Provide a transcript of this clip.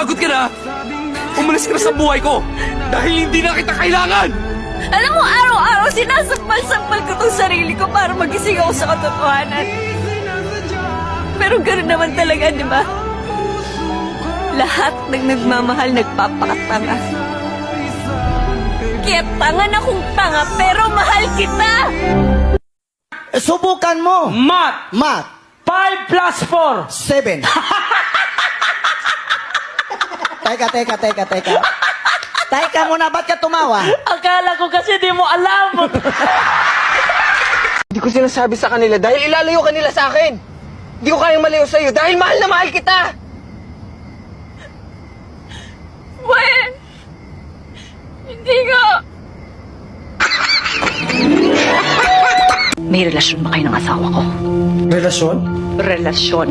napapagod ka na, umalis ka na sa buhay ko dahil hindi na kita kailangan! Alam mo, araw-araw sinasampal-sampal ko tong sarili ko para magising ako sa katotohanan. Pero gano'n naman talaga, di ba? Lahat ng nagmamahal nagpapakatanga. Kaya tanga na kung tanga, pero mahal kita! Subukan mo. Math! Math. 5 plus 4. 7. Teka. Teka muna, ba't ka tumawa? Akala ko kasi di mo alam. Hindi ko sinasabi sa kanila dahil ilalayo kanila sa akin. Hindi ko kayang malayo sa'yo dahil mahal na mahal kita. Well, hindi ko. May relasyon ba kayo ng asawa ko? Relasyon? Relasyon.